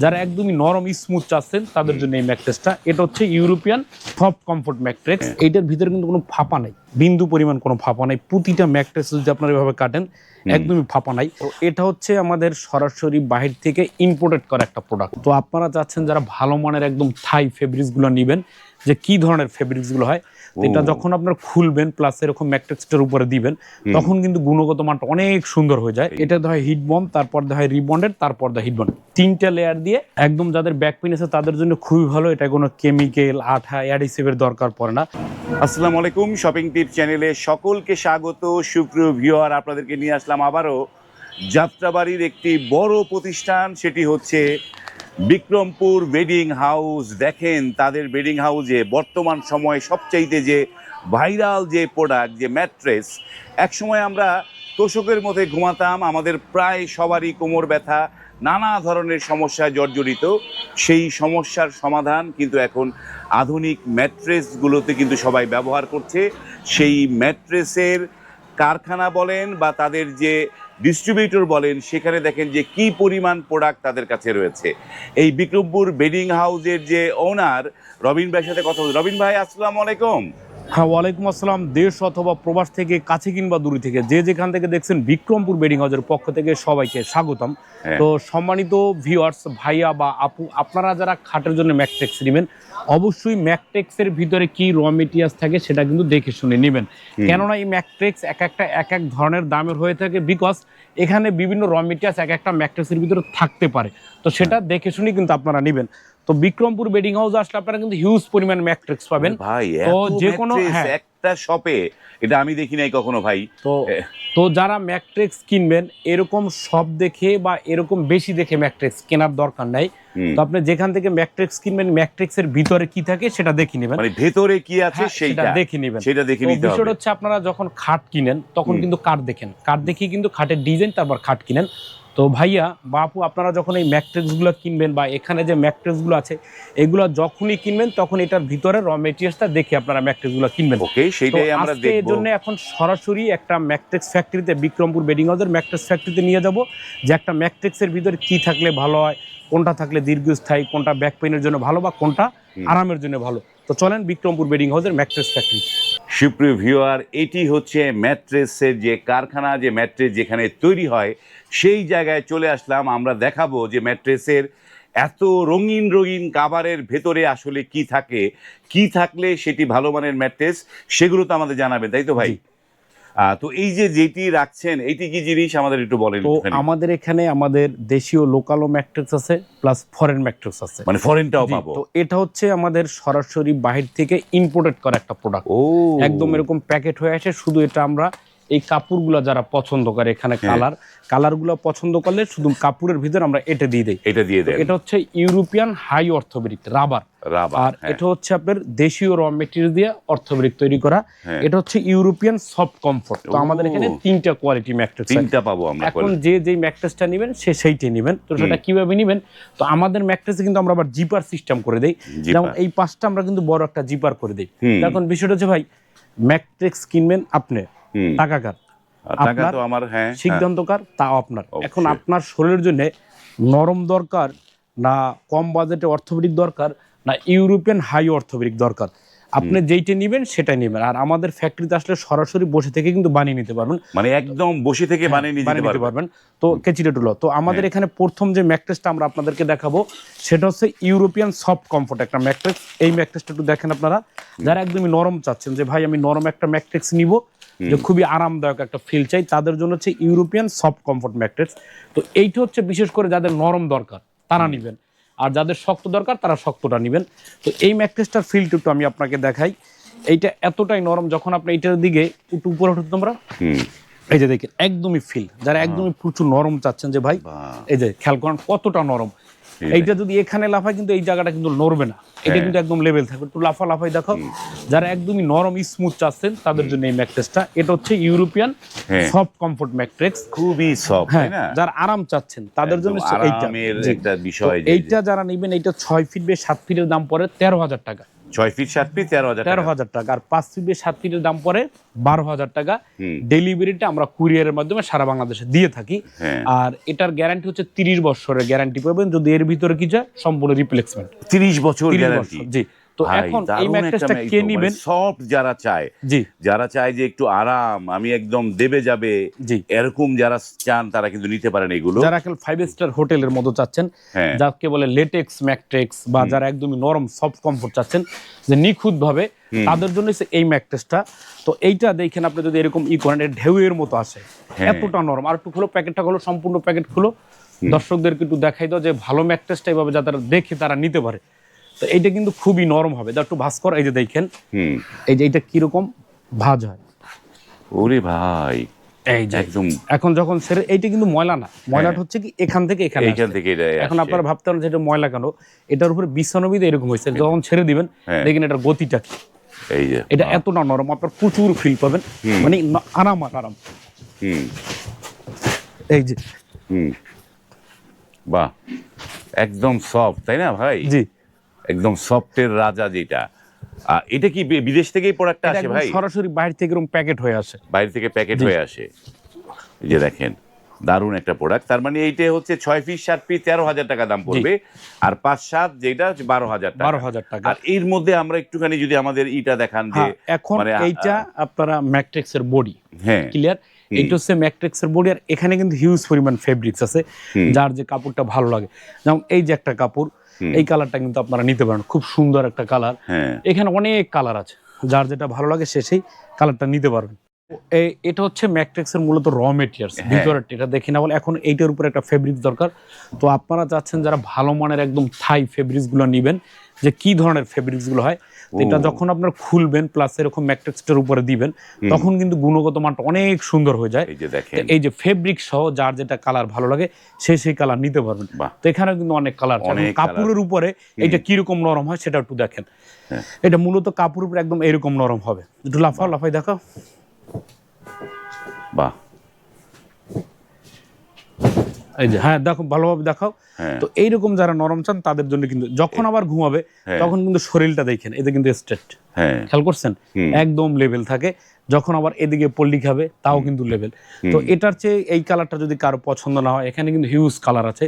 যারা একদমই নরম স্মুথ চাচ্ছেন তাদের জন্য এই ম্যাট্রেসটা। এটা হচ্ছে ইউরোপিয়ান সফট কমফোর্ট ম্যাট্রেস। এইটার ভিতরে কিন্তু কোনো ফাঁপা নাই, বিন্দু পরিমাণ কোনো ফাঁপা নাই। প্রতিটা ম্যাট্রেস যদি আপনারা এভাবে কাটেন একদমই ফাঁপা নাই। তো এটা হচ্ছে আমাদের সরাসরি বাহির থেকে ইম্পোর্টেড করা একটা প্রোডাক্ট। তো আপনারা চাচ্ছেন যারা ভালো মানের একদম থাই ফেব্রিক্সগুলো নেবেন, যে কি ধরনের ফেব্রিক্সগুলো হয়, এটা যখন আপনার খুলবেন প্লাস এরকম ম্যাট্রিক্সটার উপরে দিবেন তখন কিন্তু গুণগত মানটা অনেক সুন্দর হয়ে যায়। এটা হয় হিট বন্ড, তারপর হয় রিবন্ডেড, তারপর হিট বন্ড, তিনটা লেয়ার দিয়ে একদম যাদের ব্যাক পেইন আছে তাদের জন্য খুবই ভালো। এটা কোনো কেমিক্যাল আঠা অ্যাডিসিভের দরকার পড়ে না। আসসালামু আলাইকুম, শপিং টিপ চ্যানেলে সকলকে স্বাগত। সুপ্রিয় ভিউয়ার, আপনাদেরকে নিয়ে আসলাম আবারও যাত্রাবাড়ির একটি বড় প্রতিষ্ঠান, সেটি হচ্ছে বিক্রমপুর বেডিং হাউস। দেখেন তাদের বেডিং হাউসে বর্তমান সময়ে সবচাইতে যে ভাইরাল যে প্রোডাক্ট, যে ম্যাট্রেস। একসময় আমরা তোষকের মধ্যে ঘুমাতাম, আমাদের প্রায় সবারই কোমর ব্যথা, নানা ধরনের সমস্যায় জর্জরিত। সেই সমস্যার সমাধান কিন্তু এখন আধুনিক ম্যাট্রেসগুলোতে কিন্তু সবাই ব্যবহার করছে। সেই ম্যাট্রেসের কারখানা বলেন বা তাদের যে ডিস্ট্রিবিউটর বলেন, সেখানে দেখেন যে কি পরিমাণ প্রোডাক্ট তাদের কাছে রয়েছে। এই বিক্রমপুর বেডিং হাউসের যে ওনার রবিন ভাইয়ের সাথে কথা বলছি। রবিন ভাই, আসসালামু আলাইকুম। হ্যাঁ, ওয়ালাইকুম আসসালাম। দেশ অথবা প্রবাস থেকে, কাছে কিংবা দূরে থেকে যে যেখান থেকে দেখছেন, বিক্রমপুর বেডিং হাউসের পক্ষ থেকে সবাইকে স্বাগতম। তো সম্মানিত ভিউয়ার্স, ভাইয়া বা আপু, আপনারা যারা খাটের জন্য ম্যাট্রেক্স নেবেন, অবশ্যই ম্যাট্রেক্সের ভিতরে কি র মেটেরিয়ালস থাকে সেটা কিন্তু দেখে শুনে নেবেন। কেননা এই ম্যাট্রেক্স এক এক ধরনের দামের হয়ে থাকে, বিকজ এখানে বিভিন্ন র মেটেরিয়ালস এক একটা ম্যাট্রেক্সের ভিতরে থাকতে পারে। তো সেটা দেখে শুনে কিন্তু আপনারা নেবেন। তো বিক্রমপুর বেডিং হাউস আসলে আপনারা কিন্তু হিউজ পরিমাণ ম্যাট্রেক্স পাবেন। ভাই, তো যে কোনো একটা শপে এটা আমি দেখি নাই কখনো ভাই। তো যারা ম্যাট্রেক্স কিনবেন, এরকম সব দেখে বা এরকম বেশি দেখে ম্যাট্রেক্স কেনার দরকার নাই। তো আপনি যেখান থেকে ম্যাট্রেক্স কিনবেন, ম্যাট্রেক্সের ভিতরে কি থাকে সেটা দেখে নেবেন, মানে ভেতরে কি আছে সেটা দেখে নেবেন। সেটা দেখে নিতে হবে। বিষয়টা হচ্ছে আপনারা যখন খাট কিনেন তখন কিন্তু কাঠ দেখেন, কাঠ দেখি কিন্তু খাটের ডিজাইন, তারপর খাট কিনেন। তো ভাইয়া বা আপু, আপনারা যখন এই ম্যাট্রেসগুলো কিনবেন বা এখানে যে ম্যাট্রেসগুলো আছে এগুলো যখনই কিনবেন তখন এটার ভিতরে র মেটেরিয়ালসটা দেখে আপনারা ম্যাট্রেসগুলো কিনবেন। ওকে, সেটাই আমরা দেখব। এর জন্য এখন সরাসরি একটা ম্যাট্রেক্স ফ্যাক্টরিতে, বিক্রমপুর বেডিং হাউসের ম্যাট্রেস ফ্যাক্টরিতে নিয়ে যাব, যে একটা ম্যাট্রেক্সের ভিতরে কি থাকলে ভালো হয়, কোনটা থাকলে দীর্ঘস্থায়ী, কোনটা ব্যাক পেইনের জন্য ভালো বা কোনটা আরামের জন্য ভালো। তো চলেন বিক্রমপুর বেডিং হাউসের ম্যাট্রেস ফ্যাক্টরি। সুপ্রিয় ভিউয়ার, এটি হচ্ছে ম্যাট্রেসের যে কারখানা, যে ম্যাট্রেস যেখানে তৈরি হয়, সেই জায়গায় চলে আসলাম। আমরা দেখাবো যে ম্যাট্রেসের এত রঙিন রঙিন কাভারের ভেতরে আসলে কি থাকে, কি থাকলে সেটি ভালো মানের ম্যাট্রেস, সেগুলো তো আমাদের জানাবেন, তাই তো ভাই? তো এই যে যেটি রাখছেন, এইটি কি জিনিস আমাদের একটু বলেন। তো আমাদের এখানে আমাদের দেশীয় লোকালও ম্যাট্রেস আছে, প্লাস ফরেন ম্যাট্রেস আছে, মানে ফরেনটাও পাবো। তো এটা হচ্ছে আমাদের সরাসরি বাহির থেকে ইম্পোর্টেড করা একটা product। একদম এরকম প্যাকেট হয়ে আসে। শুধু এটা আমরা এই কাপড়গুলো যারা পছন্দ করে, এখানে কালারগুলো পছন্দ করলে শুধু কাপড়ের ভিতর আমরা এটা দিয়ে দেই। এটা হচ্ছে ইউরোপিয়ান হাই অর্থোবেরিক রাবার। আর এটা হচ্ছে আপনার দেশীয় র মেটেরিয়াল দিয়ে অর্থোবেরিক তৈরি করা। এটা হচ্ছে ইউরোপিয়ান সফট কমফোর্ট। তো আমাদের এখানে তিনটা কোয়ালিটি ম্যাট্রেস, তিনটা পাবো আমরা। এখন যেই ম্যাট্রেসটা নেবেন সেইটাই নেবেন। তো সেটা কিভাবে নেবেন, তো আমাদের ম্যাট্রেসে কিন্তু আমরা আবার জিপার সিস্টেম করে দেই। যেমন এই পাশটা আমরা কিন্তু বড় একটা জিপার করে দেই। এখন বিষয়টা হচ্ছে ভাই, ম্যাট্রেস কিনবেন আপনি, টাকা কার, আপনার সিদ্ধান্ত কার, তাও আপনার। এখন আপনার শরীরের জন্য নরম দরকার না কম বাজেটে অর্থোপেডিক দরকার, না ইউরোপিয়ান হাই অর্থোপেডিক দরকার, আপনি যেইটা নেবেন সেটাই নেবেন। আর আমাদের ফ্যাক্টরিতে আসলে সরাসরি বসে থেকে কিন্তু বানিয়ে নিতে পারবেন, মানে একদম বসে থেকে বানিয়ে নিতে পারবেন। তো কেচিডেটুলো। তো আমাদের এখানে প্রথম যে ম্যাট্রেসটা আমরা আপনাদেরকে দেখাবো সেটা হচ্ছে ইউরোপিয়ান সফট কমফোর্ট একটা ম্যাট্রেস। এই ম্যাট্রেসটা একটু দেখেন আপনারা, যারা একদমই নরম চাচ্ছেন, যে ভাই আমি নরম একটা ম্যাট্রেস নিব, যে খুবই আরামদায়ক একটা ফিল চাই, তাদের জন্য হচ্ছে ইউরোপিয়ান সফট কমফোর্ট ম্যাট্রেস। তো এইটা হচ্ছে বিশেষ করে যাদের নরম দরকার তারা নেবেন, আর যাদের শক্ত দরকার তারা শক্তটা নেবেন। তো এই ম্যাট্রেসটার ফিলটা একটু আমি আপনাকে দেখাই। এইটা এতটাই নরম, যখন আপনি এইটার দিকে একটু উপরে উঠে তোমরা, এই যে দেখেন একদমই ফিল, যারা একদমই প্রচুর নরম চাচ্ছেন, যে ভাই এই যে খেয়াল করেন কতটা নরম। এইটা যদি এখানে লাফায় কিন্তু এই জায়গাটা কিন্তু নড়বে না, এটা কিন্তু একদম লেভেল থাকবে। একটু লাফাই দেখো। যারা একদমই নরম স্মুথ চাচ্ছেন তাদের জন্য এই ম্যাট্রেসটা। এটা হচ্ছে ইউরোপিয়ান সফট কমফোর্ট ম্যাট্রেস, খুবই সফট। যারা আরাম চাচ্ছেন তাদের জন্য এইটা একটা বিষয়। এইটা যারা নেবেন, এইটা 6 ফিট বে 7 ফিটের দাম পড়ে 13,000 টাকা। 6 ফিট 7 ফিট 13,000 টাকা। 13,000 টাকা। আর 5 ফিট 7 ফিটের দাম পড়ে 12,000 টাকা। ডেলিভারিটা আমরা কুরিয়ারের মাধ্যমে সারা বাংলাদেশে দিয়ে থাকি। হ্যাঁ। আর এটার গ্যারান্টি হচ্ছে 30 বছরের গ্যারান্টি পাবেন, যদি এর ভিতরে কিছু হয় সম্পূর্ণ রিপ্লেসমেন্ট। 30 বছর 30 গ্যারান্টি। বছর, জি। তো এখন এই ম্যাট্রেসটা কে নিবেন? সফট যারা চায়, জি, যারা চায় যে একটু আরাম, আমি একদম দেবে যাবে, জি, এরকম যারা চান তারা কিন্তু নিতে পারেন এগুলো। যারা এখন 5 স্টার হোটেলের মতো চাচ্ছেন, হ্যাঁ। যাকে বলে লেটেক্স ম্যাট্রেক্স, বা যারা একদমই নরম সফট কমফোর্ট চাচ্ছেন যে নিখুঁত ভাবে, তাদের জন্য এই ম্যাট্রেসটা। তো এইটা দেখেন আপনি যদি এরকম করেন, ঢেউয়ের মতো আসে, হ্যাঁ। এতটা নরম। আর একটু খুলো প্যাকেটটা, খুলো সম্পূর্ণ প্যাকেট খুলো, দর্শকদেরকে একটু দেখাই দাও যে ভালো ম্যাট্রেসটা এভাবে যাতে দেখে তারা নিতে পারে। তো এইটা কিন্তু খুবই নরম হবে, একটু ভাঁজ কর। এই যে দেখেন, এই যে এইটা কিরকম ভাঁজ হয়। ওরে ভাই, এই যে একদম এখন যখন ছেড়ে, এইটা কিন্তু ময়লা না, ময়লাটা হচ্ছে কি এখান থেকে এখানে এইখান আসছে। থেকে এটা এখন আসছে। আপনারা ভাবতে পারেন যে এটা ময়লা কেন, এটার উপরে বিছানবিদ এরকম হয়েছে, যখন ছেড়ে দিবেন দেখেন এটার গতিটা কি। এই যে এটা এতটা নরম, আপনার প্রচুর ফিল পাবেন, মানে আরাম আর আরাম। এই যে বাহ, একদম সফট, তাই না ভাই? জি, একদম সফটের রাজা যেটা। এটা কি বিদেশ থেকেই প্রোডাক্টটা এটা আসে একদম ভাই? সরাসরি বাইরে থেকে এরকম প্যাকেট হয়ে আসে, বাইরে থেকে প্যাকেট হয়ে আসে। এই যে দেখেন, দারুণ একটা প্রোডাক্ট। তার মানে এইটা হচ্ছে 6 ফিট 7 ফিট 13,000 টাকা দাম পড়বে, আর 5-7 যেটা হচ্ছে 12,000 টাকা। 12,000 টাকা। আর এর মধ্যে আমরা একটুখানি যদি আমাদের ইটা দেখান যে এখন মানে এইটা আপনারা ম্যাট্রিক্সের বডি, হ্যাঁ ক্লিয়ার? এটা হচ্ছে ম্যাট্রিক্সের বডি, আর এখানে কিন্তু হিউজ পরিমাণ ফেব্রিক্স আছে, যার যে কাপড়টা ভালো লাগে। যেমন এই যে একটা কাপড়, এই কালারটা কিন্তু আপনারা নিতে পারেন, খুব সুন্দর একটা কালার। এখানে অনেক কালার আছে, যার যেটা ভালো লাগে সে সেই কালারটা নিতে পারবেন। এটা হচ্ছে ম্যাট্রিক্সের মূলত র মেটেরিয়ালস, ভিতরের এটা দেখি না বলে। এখন এইটার উপর একটা ফেব্রিক দরকার, তো আপনারা চাচ্ছেন যারা ভালো মানের একদম থাই ফেব্রিক্স গুলো নিবেন, যে কি ধরনের ফেব্রিক্স গুলো হয়, এটা যখন আপনার খুলবেন প্লাস এরকম ম্যাট্রিক্সটার উপরে দিবেন, তখন কিন্তু গুণগত মানটা অনেক সুন্দর হয়ে যায়। এই যে দেখেন, এই যে ফেব্রিক সহ যার যেটা কালার ভালো লাগে সে সেই কালার নিতে পারবেন। তো এখানে কিন্তু অনেক কালার আছে। কাপড়ের উপরে এটা কিরকম নরম হয় সেটা একটু দেখেন। এটা মূলত কাপড়ের উপরে একদম এরকম নরম হবে। একটু লাফাও, লাফাই দেখাও। বাহ, এই যে হ্যাঁ দেখো, ভালোভাবে দেখাও। তো এইরকম যারা নরম চান তাদের জন্য কিন্তু, যখন আবার ঘুমাবে তখন কিন্তু শরীরটা দেখেন, এটা কিন্তু স্ট্রেট, খেয়াল করছেন, একদম লেভেল থাকে। যখন আবার এদিকে পল্লি খাবে তাও কিন্তু লেভেল। তো এটার চেয়ে এই কালারটা যদি কারো পছন্দ না হয়, এখানে কিন্তু হিউজ কালার আছে।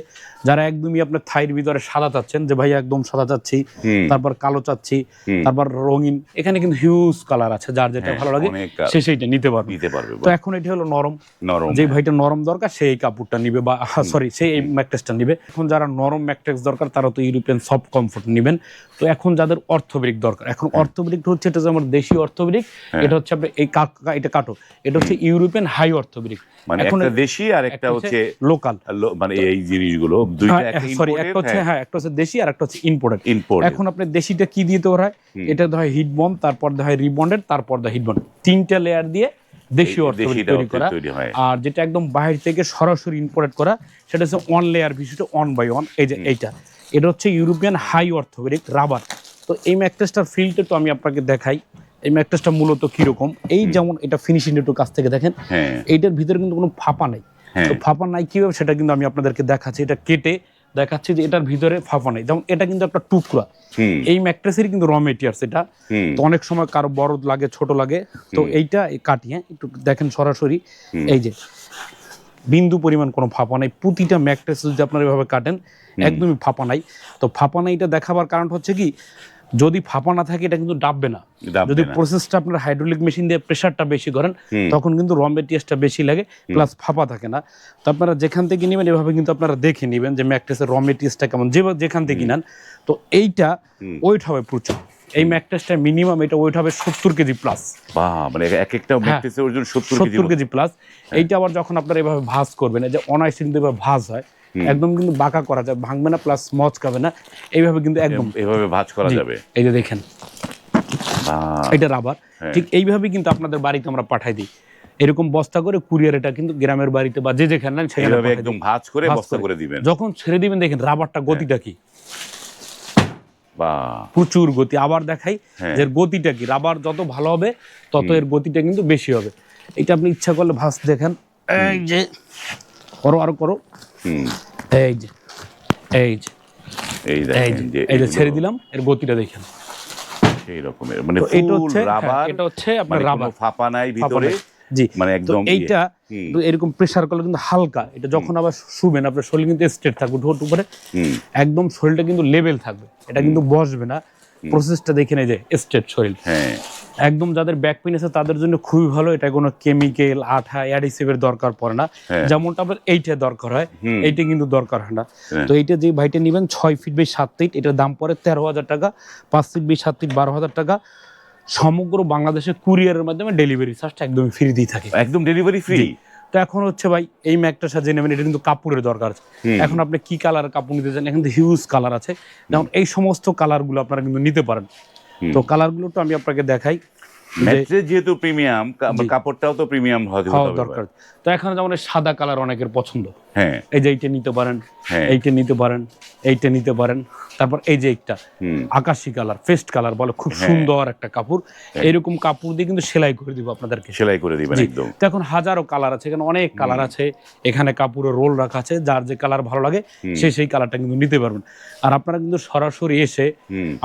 যারা একদমই আপনার থাইয়ের ভিতরে সাদা চাচ্ছেন, যে ভাই একদম সাদা চাচ্ছি, তারপর কালো চাচ্ছি, তারপর রঙিন, এখানে কিন্তু হিউজ কালার আছে, যার যেটা ভালো লাগে সে সেইটা নিতে পারবে। তো এখন এটি হলো নরম, যে ভাইটা নরম দরকার সেই কাপড়টা নিবে, বা সরি সেই এই ম্যাট্রেসটা নিবে। এখন যারা নরম ম্যাট্রেস দরকার তারা তো ইউরোপিয়ান সফট কমফোর্ট নেবেন। তো এখন যাদের অর্থোবেরিক দরকার, এখন অর্থোবেরিক হচ্ছে এটা যে আমার দেশি অর্থোবেরিক, এটা হচ্ছে আপনি এই এটা কাটো, এটা হচ্ছে ইউরোপিয়ান হাই অর্থোবেরিক। মানে একটা দেশি আর একটা হচ্ছে লোকাল, মানে এই জিনিসগুলো দুইটা, সরি একটা হচ্ছে একটা হচ্ছে দেশি আর একটা হচ্ছে ইম্পোর্টেড। এখন আপনি দেশিটা কি দিয়ে তৈরি হয়, এটা হয় হিট বন্ড, তারপর হয় রিবন্ডেড, তারপর হিট বন্ড, 3টা লেয়ার দিয়ে দেশি অর্থোবেরিক তৈরি করা। আর যেটা একদম বাইরে থেকে সরাসরি ইম্পোর্টেড করা, সেটা হচ্ছে 1 লেয়ার বিশিষ্ট 1 বাই 1। এই যে এটা হচ্ছে ইউরোপিয়ান হাই অর্থোবেরিক রাবার। তো এই ম্যাট্রেসটার ফিলটা তো আমি আপনাকে দেখাই, এই ম্যাট্রেসটা মূলত কিরকম। এই যেমন এটা ফিনিশিং একটু কাছ থেকে দেখেন, এইটার ভিতরে কিন্তু কোনো ফাঁপা নাই। তো ফাঁপা নাই কিভাবে সেটা কিন্তু আমি আপনাদেরকে দেখাচ্ছি, এটা কেটে দেখাচ্ছি যে এটার ভিতরে ফাঁপা নেই। যেমন এটা কিন্তু একটা টুকরা, এই ম্যাট্রেসের কিন্তু র মেটেরিয়ালস এটা। তো অনেক সময় কারো বড় লাগে, ছোট লাগে, তো এইটা কাটি, একটু দেখেন সরাসরি, এই যে বিন্দু পরিমাণ কোনো ফাঁপা নাই। প্রতিটা ম্যাট্রেস যদি আপনারা এভাবে কাটেন একদমই ফাঁপা নাই। তো ফাঁপা নাই এটা দেখাবার কারণ হচ্ছে কি, যদি ফাঁপা না থাকে এটা কিন্তু ডাববে না। যদি প্রসেসটা আপনার হাইড্রোলিক মেশিন দিয়ে প্রেসারটা বেশি করেন, তখন কিন্তু র মেটেরিয়ালসটা বেশি লাগে, প্লাস ফাঁপা থাকে না। তো আপনারা যেখান থেকে নেবেন এভাবে কিন্তু আপনারা দেখে নেবেন যে ম্যাট্রেসের র মেটেরিয়ালসটা কেমন, যেখান থেকে নেন। তো এইটা ওয়েট হবে প্রচুর, এই ম্যাট্রেসটা মিনিমাম এটা ওয়েট হবে 70 কেজি প্লাস। মানে এক একটা ম্যাট্রেসের ওজন 70 কেজি প্লাস। এইটা আবার যখন আপনারা এভাবে ভাঁজ করবেন, এই যে অনায়াসে কিন্তু এভাবে ভাঁজ হয়, একদম কিন্তু বাঁকা করা যায়, ভাঙবে না, প্লাস মচকাবে না, এইভাবে কিন্তু একদম এইভাবে ভাঁজ করা যাবে। এই যে দেখেন, এটা রাবার, ঠিক এইভাবে কিন্তু আপনাদের বাড়িতে আমরা পাঠাই দিই, এরকম বস্তা করে কুরিয়ার। এটা কিন্তু গ্রামের বাড়িতে বা যেখানে নেন সেখানে একদম ভাঁজ করে বস্তা করে দিবেন। যখন ছেড়ে দিবেন দেখেন রাবারটা গতিটা কি, বাহ, প্রচুর গতি। আবার দেখাই যে গতিটা কি, রাবার যত ভালো হবে তত এর গতিটা কিন্তু বেশি হবে। এটা আপনি ইচ্ছা করলে ভাঁজ দেখেন, এই যে করো, আরো করো, এই যে এই যে এই যে ছেড়ে দিলাম, এর গতিটা দেখেন, সেই রকমের মানে তো এটা ফুল হচ্ছে রাবার, এটা হচ্ছে আপনার মানে কোনো রাবার ফাঁপা নাই ভিতরে, জি। মানে তো একদম এইটা হুম। কিন্তু এরকম প্রেসার করলে কিন্তু হালকা, এটা যখন আবার শুবেন আপনার শরীর কিন্তু স্ট্রেট থাকবে, ঠোঁট উপরে হুম একদম শরীরটা কিন্তু লেভেল থাকবে, এটা কিন্তু বসবে না। প্রসেসটা দেখে নেই যে স্ট্রেট শরীর, হ্যাঁ একদম যাদের ব্যাক পেইন আছে তাদের জন্য খুবই ভালো। এটা কোনো কেমিক্যাল আঠা অ্যাডিসিভের দরকার পড়ে না, হ্যাঁ। যেমনটা আপনার এইটা দরকার হয়, হুম। এইটা কিন্তু দরকার হয় না। হ্যাঁ। তো এইটা যে ভাইটা নেবেন 6 ফিট বাই 7 ফিট, এটার দাম পড়ে 13,000 টাকা। 5 ফিট বাই 7 ফিট 12,000 টাকা। সমগ্র বাংলাদেশে কুরিয়ারের মাধ্যমে ডেলিভারি চার্জটা একদমই ফ্রি দিয়ে থাকে, একদম ডেলিভারি ফ্রি। তো এখন হচ্ছে ভাই এই ম্যাকটা সাজিয়ে নেবেন, এটা কিন্তু কাপড়ের দরকার আছে। এখন আপনি কি কালার কাপড় নিতে চান, এখন তো হিউজ কালার আছে, যেমন এই সমস্ত কালারগুলো আপনারা কিন্তু নিতে পারেন। তো কালারগুলো তো আমি আপনাকে দেখাই, ম্যাট্রেস যেহেতু প্রিমিয়াম, কাপড়টাও তো প্রিমিয়াম হতে হওয়া হবে দরকার। তো এখানে যেমন এই সাদা কালার অনেকের পছন্দ, হ্যাঁ এই যে এইটা নিতে পারেন, হ্যাঁ। এইটা নিতে পারেন, এইটা নিতে পারেন। তারপর এই যে একটা হুম। আকাশি কালার, ফেস্ট কালার বলে, খুব সুন্দর একটা কাপড়। এরকম কাপড় দিয়ে কিন্তু সেলাই করে দিব আপনাদেরকে, সেলাই করে দিবেন জি। একদম। তো এখন হাজারো কালার আছে, এখানে অনেক কালার আছে, এখানে কাপড়ের রোল রাখা আছে, যার যে কালার ভালো লাগে সে সেই কালারটা কিন্তু নিতে পারবেন। আর আপনারা কিন্তু সরাসরি এসে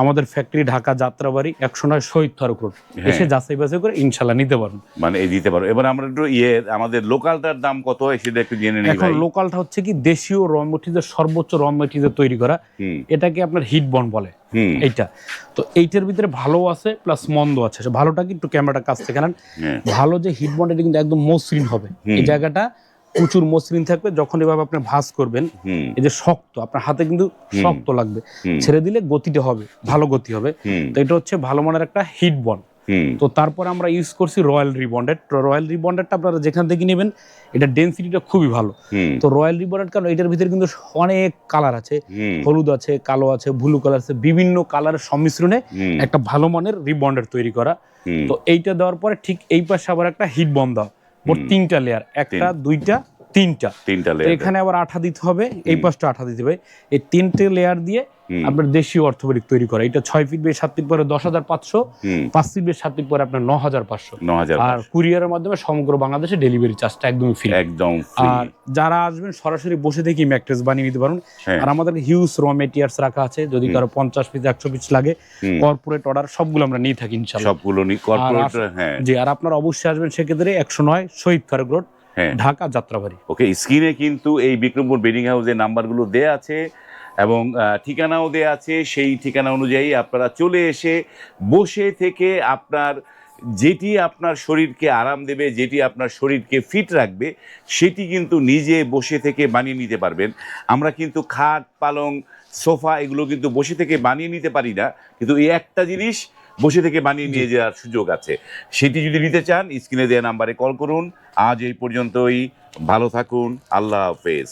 আমাদের ফ্যাক্টরি ঢাকা যাত্রাবাড়ি 109 শহীদ ফারুক রোড এসে যাচাই বাছাই করে ইনশাল্লাহ নিতে পারবেন, মানে এই দিতে পারো। এবার আমরা একটু আমাদের লোকালটার দাম কত হয় সেটা একটু জেনে নিই এখন ভাই। লোকালটা হচ্ছে কি দেশীয় র মেটেরিয়ালের সর্বোচ্চ র মেটেরিয়াল তৈরি করা, এটাকে আপনার হিট বন্ড বলে এইটা। তো এইটার ভিতরে ভালো আছে প্লাস মন্দ আছে। ভালোটা কি একটু ক্যামেরাটা কাছ থেকে নেন, ভালো যে হিট বন্ড এটা কিন্তু একদম মসৃণ হবে, এই জায়গাটা প্রচুর মসৃণ থাকবে। যখন এভাবে আপনি ভাঁজ করবেন, এই যে শক্ত আপনার হাতে কিন্তু শক্ত লাগবে, ছেড়ে দিলে গতিটা হবে, ভালো গতি হবে। তো এটা হচ্ছে ভালো মানের একটা হিট বন্ড। তো তারপরে আমরা ইউজ করছি রয়্যাল রিবন্ডেড। রয়্যাল রিবন্ডেডটা আপনারা যেখান থেকে নেবেন এটা ডেনসিটিটা খুবই ভালো। তো রয়্যাল রিবন্ডেড, কারণ এটার ভিতরে কিন্তু অনেক কালার আছে, হলুদ আছে, কালো আছে, ব্লু কালার আছে, বিভিন্ন কালারের সংমিশ্রণে একটা ভালো মানের রিবন্ডেড তৈরি করা। তো এইটা দেওয়ার পরে ঠিক এই পাশে আবার একটা হিট বন্ড দেওয়া, মোট 3টা লেয়ার, একটা দুইটা তিনটা তিনটা তো লেয়ার। এখানে আবার আঠা দিতে হবে, এই পাশটা আঠা দিতে হবে। এই 3টে লেয়ার দিয়ে আপনার দেশীয় অর্থোপেডিক তৈরি করা। এটা 6 ফিট বাই 7 ফিট পরে 10,500, 5 ফিট বাই 7 ফিট পরে আপনার 9,500। 9,000। আর কুরিয়ারের মাধ্যমে সমগ্র বাংলাদেশে ডেলিভারি চার্জটা একদমই ফ্রি, একদম ফ্রি। আর যারা আসবেন সরাসরি বসে থেকেই ম্যাট্রেস বানিয়ে নিতে পারবেন। আর আমাদের হিউজ র মেটেরিয়ালস রাখা আছে, যদি কারো 50 পিস 100 পিস লাগে, কর্পোরেট অর্ডার সবগুলো আমরা নিয়ে থাকি ইনশাআল্লাহ, সবগুলো কর্পোরেট। হ্যাঁ জি। আর আপনারা অবশ্যই আসবেন সেক্ষেত্রে 109 শহীদ ফারুক রোড, ঢাকা যাত্রাবাড়ি। ওকে, স্ক্রিনে কিন্তু এই বিক্রমপুর বেডিং হাউসের নাম্বারগুলো দেয়া আছে এবং ঠিকানাও দেয়া আছে। সেই ঠিকানা অনুযায়ী আপনারা চলে এসে বসে থেকে আপনার যেটি আপনার শরীরকে আরাম দেবে, যেটি আপনার শরীরকে ফিট রাখবে, সেটি কিন্তু নিজে বসে থেকে বানিয়ে নিতে পারবেন। আমরা কিন্তু খাট, পালং, সোফা এগুলো কিন্তু বসে থেকে বানিয়ে নিতে পারি না, কিন্তু এই একটা জিনিস বসে থেকে বানিয়ে নিয়ে যাওয়ার সুযোগ আছে। সেটি যদি নিতে চান স্ক্রিনে দেওয়া নাম্বারে কল করুন। আজ এই পর্যন্তই, ভালো থাকুন, আল্লাহ হাফেজ।